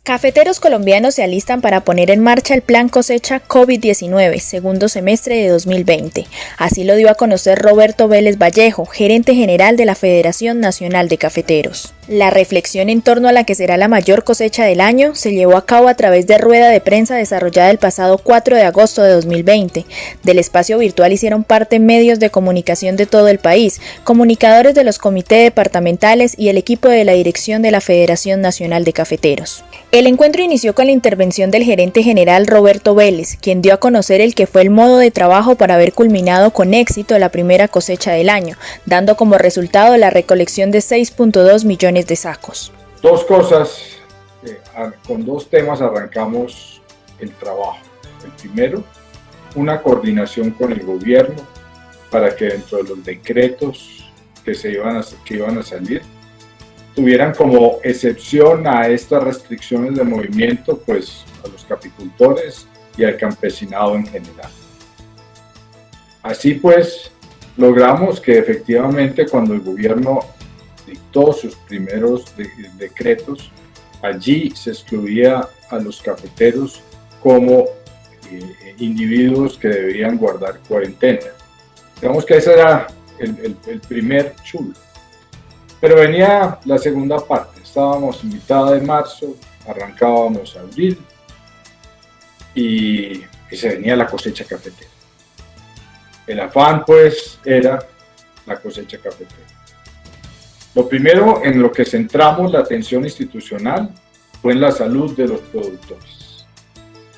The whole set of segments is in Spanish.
Cafeteros colombianos se alistan para poner en marcha el plan cosecha COVID-19, segundo semestre de 2020. Así lo dio a conocer Roberto Vélez Vallejo, gerente general de la Federación Nacional de Cafeteros. La reflexión en torno a la que será la mayor cosecha del año se llevó a cabo a través de rueda de prensa desarrollada el pasado 4 de agosto de 2020. Del espacio virtual hicieron parte medios de comunicación de todo el país, comunicadores de los comités departamentales y el equipo de la dirección de la Federación Nacional de Cafeteros. El encuentro inició con la intervención del gerente general Roberto Vélez, quien dio a conocer el que fue el modo de trabajo para haber culminado con éxito la primera cosecha del año, dando como resultado la recolección de 6.2 millones de sacos. Dos cosas, con dos temas arrancamos el trabajo. El primero, una coordinación con el gobierno para que dentro de los decretos que iban a salir, tuvieran como excepción a estas restricciones de movimiento, pues a los caficultores y al campesinado en general. Así pues, logramos que efectivamente cuando el gobierno dictó sus primeros decretos, allí se excluía a los cafeteros como individuos que debían guardar cuarentena. Digamos que ese era el primer chulo. Pero venía la segunda parte, estábamos en mitad de marzo, arrancábamos abril y se venía la cosecha cafetera. El afán pues era la cosecha cafetera. Lo primero en lo que centramos la atención institucional fue en la salud de los productores.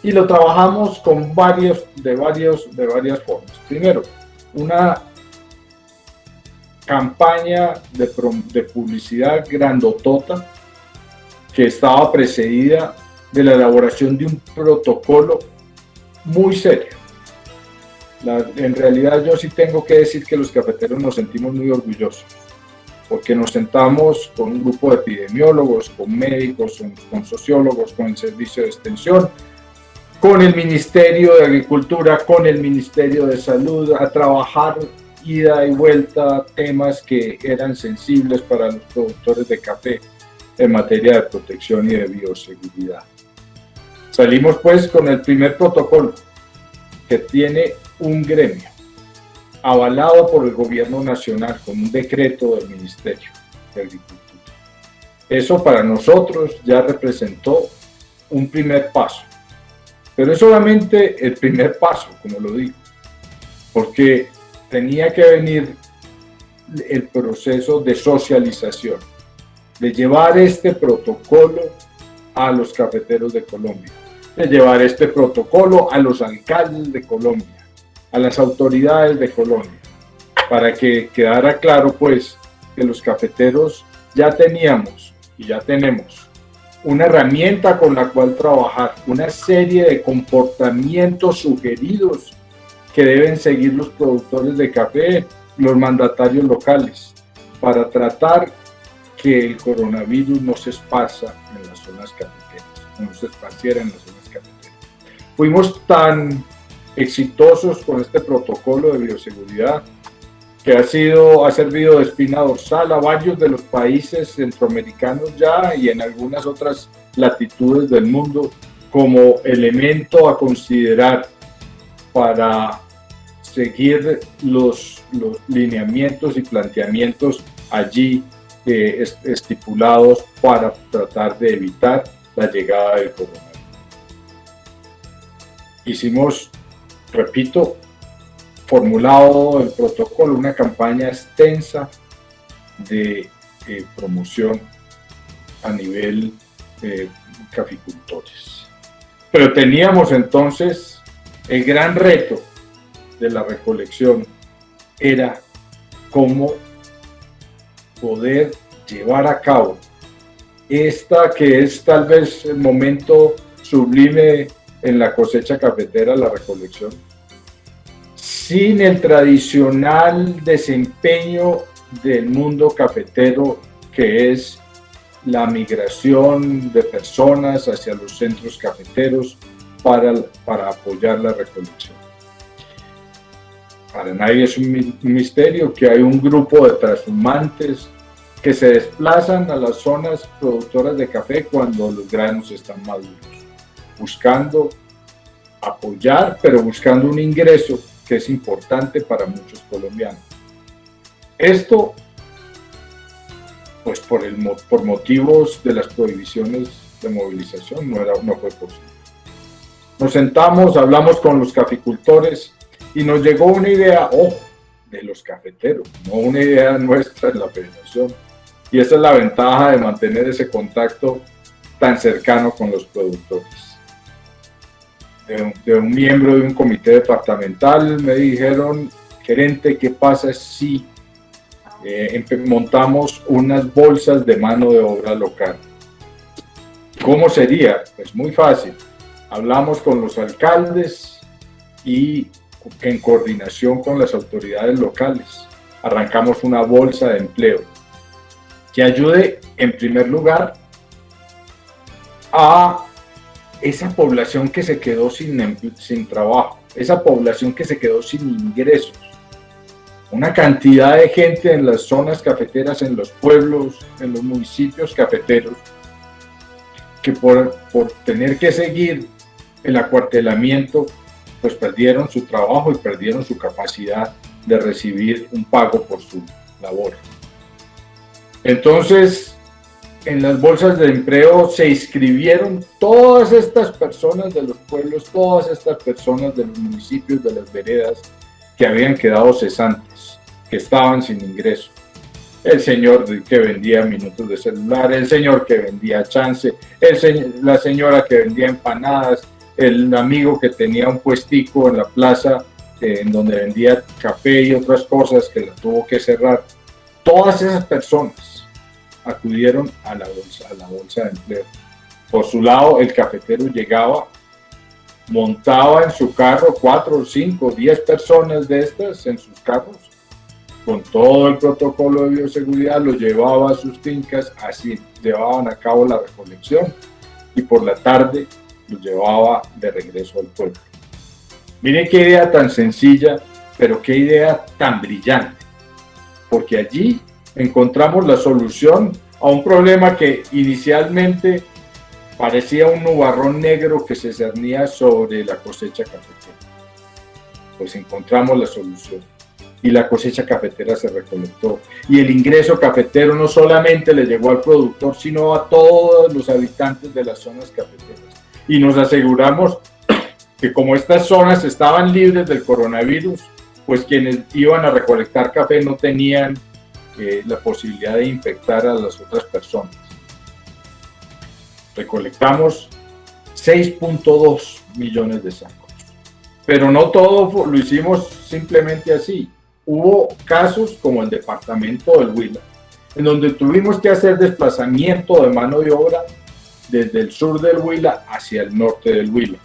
Y lo trabajamos con varias formas. Primero, una campaña de publicidad grandotota que estaba precedida de la elaboración de un protocolo muy serio. En realidad yo sí tengo que decir que los cafeteros nos sentimos muy orgullosos porque nos sentamos con un grupo de epidemiólogos, con médicos, con sociólogos, con el servicio de extensión, con el Ministerio de Agricultura, con el Ministerio de Salud, a trabajar ida y vuelta temas que eran sensibles para los productores de café en materia de protección y de bioseguridad. Salimos pues con el primer protocolo que tiene un gremio avalado por el gobierno nacional con un decreto del Ministerio de Agricultura. Eso para nosotros ya representó un primer paso, pero es solamente el primer paso, como lo digo, porque tenía que venir el proceso de socialización, de llevar este protocolo a los cafeteros de Colombia, de llevar este protocolo a los alcaldes de Colombia, a las autoridades de Colombia, para que quedara claro pues que los cafeteros ya teníamos y ya tenemos una herramienta con la cual trabajar, una serie de comportamientos sugeridos que deben seguir los productores de café, los mandatarios locales, para tratar que el coronavirus no se esparza en las zonas cafeteras, no se esparciera en las zonas cafeteras. Fuimos tan exitosos con este protocolo de bioseguridad que ha servido de espina dorsal a varios de los países centroamericanos ya y en algunas otras latitudes del mundo como elemento a considerar para seguir los lineamientos y planteamientos allí estipulados para tratar de evitar la llegada del coronavirus. Hicimos, repito, formulado el protocolo, una campaña extensa de promoción a nivel caficultores. Pero teníamos entonces el gran reto de la recolección era cómo poder llevar a cabo esta que es tal vez el momento sublime en la cosecha cafetera, la recolección, sin el tradicional desempeño del mundo cafetero que es la migración de personas hacia los centros cafeteros para apoyar la recolección. Para nadie es un misterio que hay un grupo de trashumantes que se desplazan a las zonas productoras de café cuando los granos están maduros, buscando apoyar, pero buscando un ingreso que es importante para muchos colombianos. Esto, pues por motivos de las prohibiciones de movilización, no fue posible. Nos sentamos, hablamos con los caficultores y nos llegó una idea, de los cafeteros, no una idea nuestra en la federación. Y esa es la ventaja de mantener ese contacto tan cercano con los productores. De un miembro de un comité departamental me dijeron, gerente, ¿qué pasa si montamos unas bolsas de mano de obra local? ¿Cómo sería? Pues muy fácil. Hablamos con los alcaldes y en coordinación con las autoridades locales arrancamos una bolsa de empleo que ayude en primer lugar a esa población que se quedó sin trabajo, esa población que se quedó sin ingresos, una cantidad de gente en las zonas cafeteras, en los pueblos, en los municipios cafeteros, que por tener que seguir el acuartelamiento, pues perdieron su trabajo y perdieron su capacidad de recibir un pago por su labor. Entonces, en las bolsas de empleo se inscribieron todas estas personas de los pueblos, todas estas personas de los municipios, de las veredas, que habían quedado cesantes, que estaban sin ingreso. El señor que vendía minutos de celular, el señor que vendía chance, la señora que vendía empanadas, el amigo que tenía un puestico en la plaza en donde vendía café y otras cosas que la tuvo que cerrar. Todas esas personas acudieron a la bolsa de empleo. Por su lado, el cafetero llegaba, montaba en su carro 4, 5, 10 personas de estas en sus carros, con todo el protocolo de bioseguridad, los llevaba a sus fincas, así llevaban a cabo la recolección y por la tarde los llevaba de regreso al pueblo. Miren qué idea tan sencilla, pero qué idea tan brillante, porque allí encontramos la solución a un problema que inicialmente parecía un nubarrón negro que se cernía sobre la cosecha cafetera. Pues encontramos la solución y la cosecha cafetera se recolectó y el ingreso cafetero no solamente le llegó al productor, sino a todos los habitantes de las zonas cafeteras. Y nos aseguramos que como estas zonas estaban libres del coronavirus, pues quienes iban a recolectar café no tenían la posibilidad de infectar a las otras personas. Recolectamos 6.2 millones de sacos, pero no todo lo hicimos simplemente así. Hubo casos como el departamento del Huila, en donde tuvimos que hacer desplazamiento de mano de obra desde el sur del Huila hacia el norte del Huila.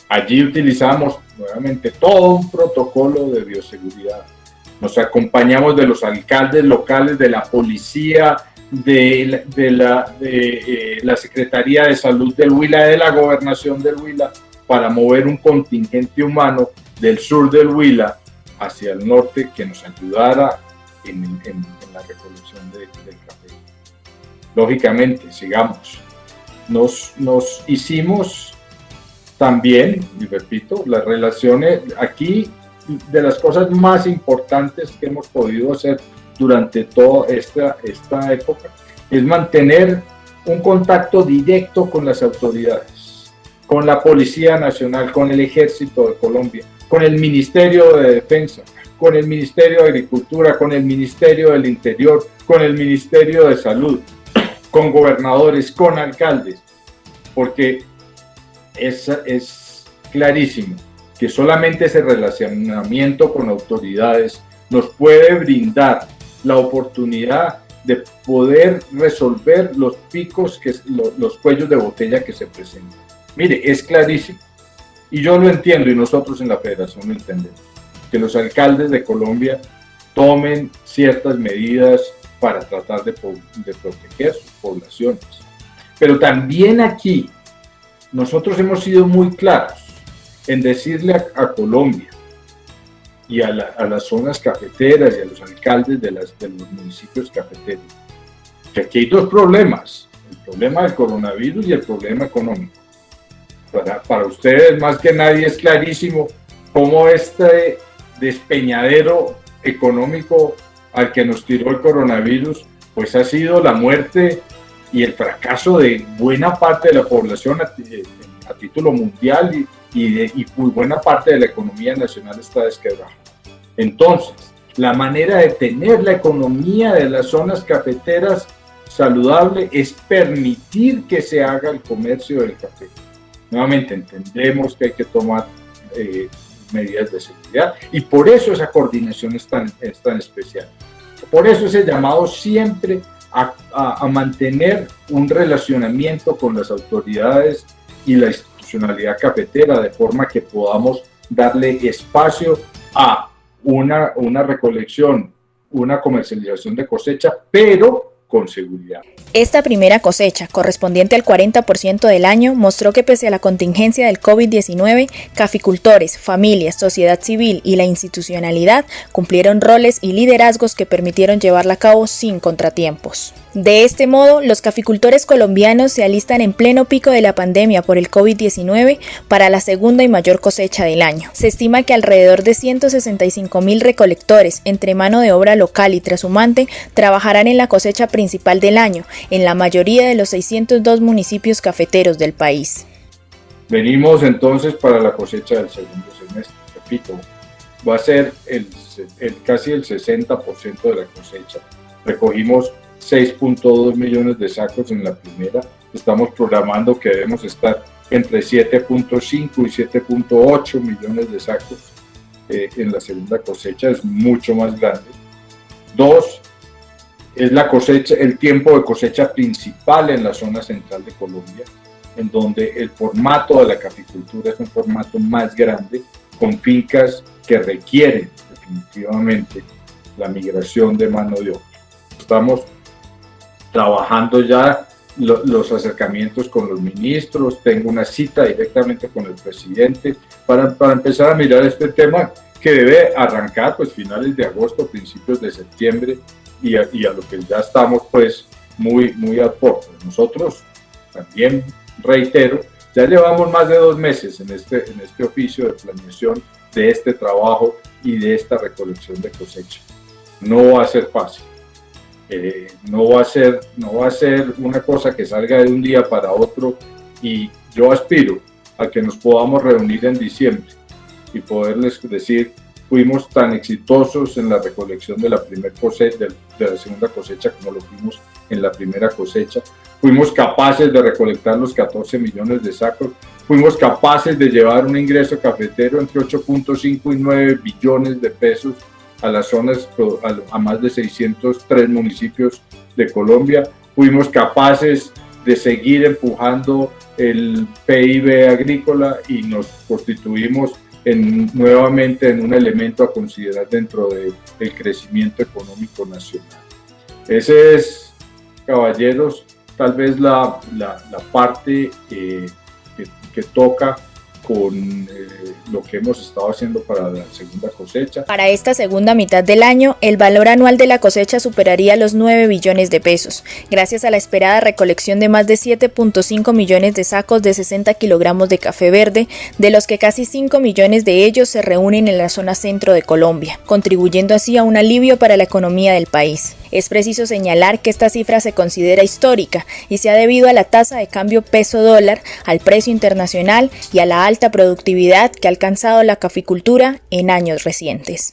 Allí utilizamos nuevamente todo un protocolo de bioseguridad. Nos acompañamos de los alcaldes locales, de la policía, de la Secretaría de Salud del Huila, de la Gobernación del Huila, para mover un contingente humano del sur del Huila hacia el norte que nos ayudara en la recolección del café. Lógicamente, sigamos. Nos hicimos también, y repito, las relaciones aquí, de las cosas más importantes que hemos podido hacer durante toda esta época, es mantener un contacto directo con las autoridades, con la Policía Nacional, con el Ejército de Colombia, con el Ministerio de Defensa, con el Ministerio de Agricultura, con el Ministerio del Interior, con el Ministerio de Salud, con gobernadores, con alcaldes, porque es clarísimo que solamente ese relacionamiento con autoridades nos puede brindar la oportunidad de poder resolver los picos, los cuellos de botella que se presentan. Mire, es clarísimo, y yo lo entiendo, y nosotros en la Federación lo entendemos, que los alcaldes de Colombia tomen ciertas medidas para tratar de proteger sus poblaciones. Pero también aquí nosotros hemos sido muy claros en decirle a Colombia y a las zonas cafeteras y a los alcaldes de los municipios cafeteros que aquí hay dos problemas, el problema del coronavirus y el problema económico. Para ustedes más que nadie es clarísimo cómo este despeñadero económico al que nos tiró el coronavirus, pues ha sido la muerte y el fracaso de buena parte de la población a título mundial y muy buena parte de la economía nacional está desquebrada. Entonces, la manera de tener la economía de las zonas cafeteras saludable es permitir que se haga el comercio del café. Nuevamente, entendemos que hay que tomar medidas de seguridad y por eso esa coordinación es tan especial. Por eso ese llamado siempre a mantener un relacionamiento con las autoridades y la institucionalidad cafetera de forma que podamos darle espacio a una recolección, una comercialización de cosecha, pero con seguridad. Esta primera cosecha, correspondiente al 40% del año, mostró que pese a la contingencia del COVID-19, caficultores, familias, sociedad civil y la institucionalidad cumplieron roles y liderazgos que permitieron llevarla a cabo sin contratiempos. De este modo, los caficultores colombianos se alistan en pleno pico de la pandemia por el COVID-19 para la segunda y mayor cosecha del año. Se estima que alrededor de 165.000 recolectores, entre mano de obra local y trashumante, trabajarán en la cosecha principal del año, en la mayoría de los 602 municipios cafeteros del país. Venimos entonces para la cosecha del segundo semestre, repito, va a ser casi el 60% de la cosecha. Recogimos 6.2 millones de sacos en la primera, estamos programando que debemos estar entre 7.5 y 7.8 millones de sacos en la segunda cosecha, es mucho más grande. 2, es la cosecha, el tiempo de cosecha principal en la zona central de Colombia, en donde el formato de la caficultura es un formato más grande, con fincas que requieren definitivamente la migración de mano de obra. Estamos trabajando ya los acercamientos con los ministros, tengo una cita directamente con el presidente para empezar a mirar este tema que debe arrancar pues finales de agosto, principios de septiembre y a lo que ya estamos pues muy a porto. Nosotros también, reitero, ya llevamos más de 2 meses en este oficio de planeación de este trabajo y de esta recolección de cosecha. No va a ser fácil. No va a ser una cosa que salga de un día para otro y yo aspiro a que nos podamos reunir en diciembre y poderles decir fuimos tan exitosos en la recolección de la primera cosecha, de la segunda cosecha como lo fuimos en la primera cosecha, fuimos capaces de recolectar los 14 millones de sacos, fuimos capaces de llevar un ingreso cafetero entre 8.5 y 9 billones de pesos a las zonas, a más de 603 municipios de Colombia. Fuimos capaces de seguir empujando el PIB agrícola y nos constituimos nuevamente en un elemento a considerar dentro del crecimiento económico nacional. Ese es, caballeros, tal vez la parte que toca con lo que hemos estado haciendo para la segunda cosecha. Para esta segunda mitad del año, el valor anual de la cosecha superaría los 9 billones de pesos, gracias a la esperada recolección de más de 7.5 millones de sacos de 60 kilogramos de café verde, de los que casi 5 millones de ellos se reúnen en la zona centro de Colombia, contribuyendo así a un alivio para la economía del país. Es preciso señalar que esta cifra se considera histórica y se ha debido a la tasa de cambio peso-dólar, al precio internacional y a la alta productividad que ha alcanzado la caficultura en años recientes.